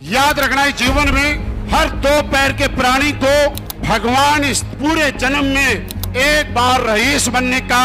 याद रखना है, जीवन में हर दो पैर के प्राणी को भगवान इस पूरे जन्म में एक बार रईस बनने का,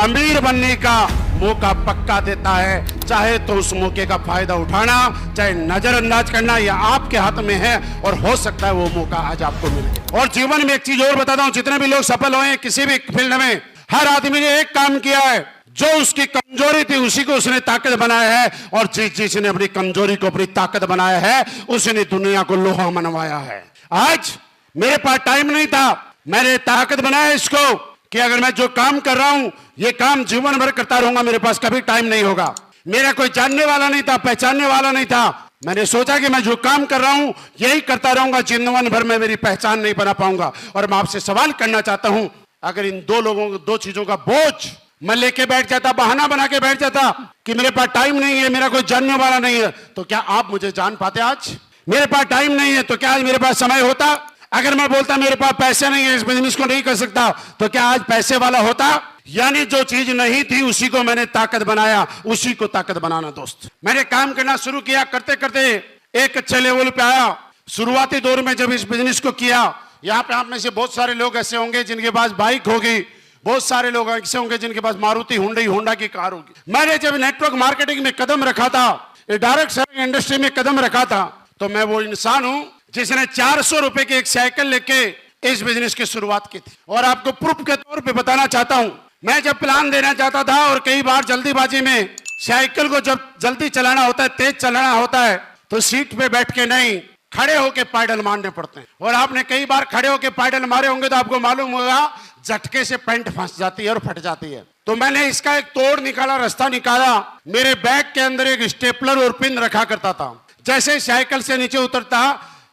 अमीर बनने का मौका पक्का देता है। चाहे तो उस मौके का फायदा उठाना, चाहे नजरअंदाज करना, यह आपके हाथ में है और हो सकता है वो मौका आज आपको मिले। और जीवन में एक चीज और बताता हूं, जितने भी लोग सफल हुए किसी भी फील्ड में, हर आदमी ने एक काम किया है, जो उसकी कमजोरी थी उसी को उसने ताकत बनाया है, और जिसने अपनी कमजोरी को अपनी ताकत बनाया है उसने दुनिया को लोहा मनवाया है। आज मेरे पास टाइम नहीं था, मैंने ताकत बनाया इसको कि अगर मैं जो काम कर रहा हूं ये काम जीवन भर करता रहूंगा, मेरे पास कभी टाइम नहीं होगा। मेरा कोई जानने वाला नहीं था, पहचानने वाला नहीं था। मैंने सोचा कि मैं जो काम कर रहा हूं यही करता रहूंगा, जीवन भर में मेरी पहचान नहीं बना पाऊंगा। और मैं आपसे सवाल करना चाहता हूं, अगर इन दो चीजों का बोझ मैं लेके बैठ जाता, बहाना बना के बैठ जाता कि मेरे पास टाइम नहीं है, मेरा कोई जानने वाला नहीं है, तो क्या आप मुझे जान पाते? आज मेरे पास टाइम नहीं है तो क्या आज मेरे पास समय होता? अगर मैं बोलता मेरे पास पैसे नहीं है, इस बिजनेस को नहीं कर सकता, तो क्या आज पैसे वाला होता? यानी जो चीज नहीं थी उसी को मैंने ताकत बनाया, उसी को ताकत बनाना। दोस्त, मैंने काम करना शुरू किया, करते करते एक अच्छे लेवल पे आया। शुरुआती दौर में जब इस बिजनेस को किया, यहाँ पे आप में से बहुत सारे लोग ऐसे होंगे जिनके पास बाइक होगी, बहुत सारे लोग ऐसे होंगे जिनके पास मारुति हुंडई होंडा की कार होगी। मैंने जब नेटवर्क मार्केटिंग में कदम रखा था, डायरेक्ट सेलिंग इंडस्ट्री में कदम रखा था, तो मैं वो इंसान हूं जिसने 400 रुपए की एक साइकिल लेके इस बिजनेस की शुरुआत की थी। और आपको प्रूफ के तौर पे बताना चाहता हूं, मैं जब प्लान देना चाहता था और कई बार जल्दीबाजी में साइकिल को जब जल्दी चलाना होता है, तेज चलाना होता है, तो सीट पे बैठ के नहीं, खड़े होके पैडल मारने पड़ते हैं। और आपने कई बार खड़े होके पैडल मारे होंगे तो आपको मालूम होगा झटके से पैंट फंस जाती है और फट जाती है। तो मैंने इसका एक तोड़ निकाला, रास्ता निकाला। मेरे बैग के अंदर एक स्टेपलर और पिन रखा करता था। जैसे साइकिल से नीचे उतरता,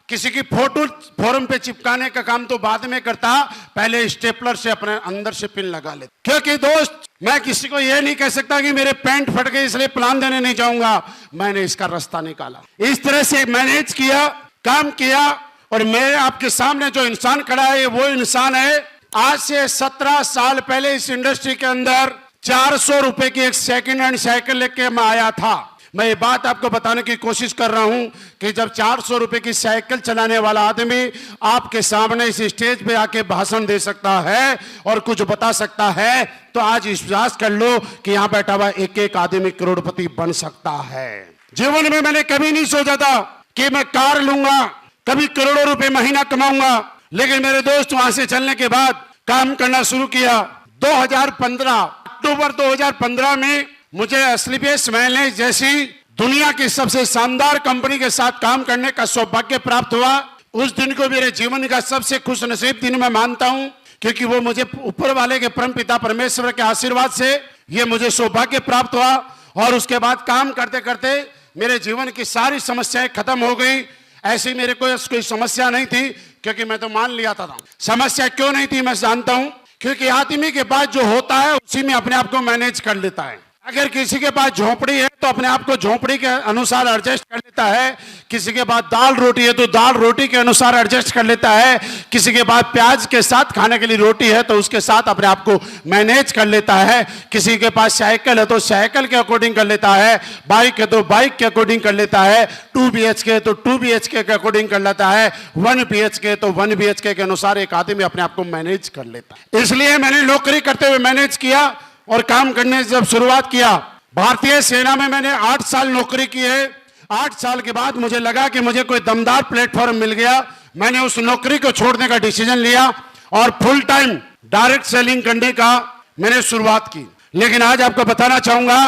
किसी की फोटो फॉर्म पे चिपकाने का काम तो बाद में करता, पहले स्टेपलर से अपने अंदर से पिन लगा ले। क्योंकि दोस्त, मैं किसी को यह नहीं कह सकता कि मेरे पैंट फट गए इसलिए प्लान देने नहीं जाऊंगा। मैंने इसका रास्ता निकाला, इस तरह से मैनेज किया, काम किया। और मेरे आपके सामने जो इंसान खड़ा है वो इंसान है, आज से 17 साल पहले इस इंडस्ट्री के अंदर 400 रुपए की एक सेकंड हैंड साइकिल लेके मैं आया था। मैं ये बात आपको बताने की कोशिश कर रहा हूं कि जब 400 रुपए की साइकिल चलाने वाला आदमी आपके सामने इस स्टेज पे आके भाषण दे सकता है और कुछ बता सकता है, तो आज विश्वास कर लो कि यहां बैठा हुआ एक एक आदमी करोड़पति बन सकता है। जीवन में मैंने कभी नहीं सोचा था कि मैं कार लूंगा, कभी करोड़ों रुपए महीना कमाऊंगा। लेकिन मेरे दोस्त, वहां से चलने के बाद काम करना शुरू किया। 2015 अक्टूबर 2015 में मुझे एसलीपीएस मैनेज जैसी दुनिया की सबसे शानदार कंपनी के साथ काम करने का सौभाग्य प्राप्त हुआ। उस दिन को मेरे जीवन का सबसे खुशनसीब दिन मैं मानता हूं, क्योंकि वो मुझे ऊपर वाले के परम पिता परमेश्वर के आशीर्वाद से ये मुझे सौभाग्य प्राप्त हुआ। और उसके बाद काम करते करते मेरे जीवन की सारी समस्याएं खत्म हो गई। ऐसी मेरे कोई समस्या नहीं थी, क्योंकि मैं तो मान लिया था। समस्या क्यों नहीं थी मैं जानता हूं, क्योंकि आदमी के पास जो होता है उसी में अपने आप को मैनेज कर लेता है। अगर किसी के पास झोपड़ी है तो अपने आप को झोपड़ी के अनुसार एडजस्ट कर लेता है, किसी के पास दाल रोटी है तो दाल रोटी के अनुसार एडजस्ट कर लेता है, किसी के पास प्याज के साथ खाने के लिए रोटी है तो उसके साथ अपने आप को मैनेज कर लेता है, किसी के पास साइकिल है तो साइकिल के अकॉर्डिंग कर लेता है, बाइक है तो बाइक के अकॉर्डिंग कर लेता है, 2 BHK तो 2 BHK के अकॉर्डिंग कर लेता है, 1 BHK तो 1 BHK के अनुसार एक आदमी अपने आप को मैनेज कर लेता है। इसलिए मैंने नौकरी करते हुए मैनेज किया और काम करने जब शुरुआत किया, भारतीय सेना में मैंने 8 साल नौकरी की है। 8 साल के बाद मुझे लगा कि मुझे कोई दमदार प्लेटफॉर्म मिल गया। मैंने उस नौकरी को छोड़ने का डिसीजन लिया और फुल टाइम डायरेक्ट सेलिंग करने का मैंने शुरुआत की। लेकिन आज आपको बताना चाहूंगा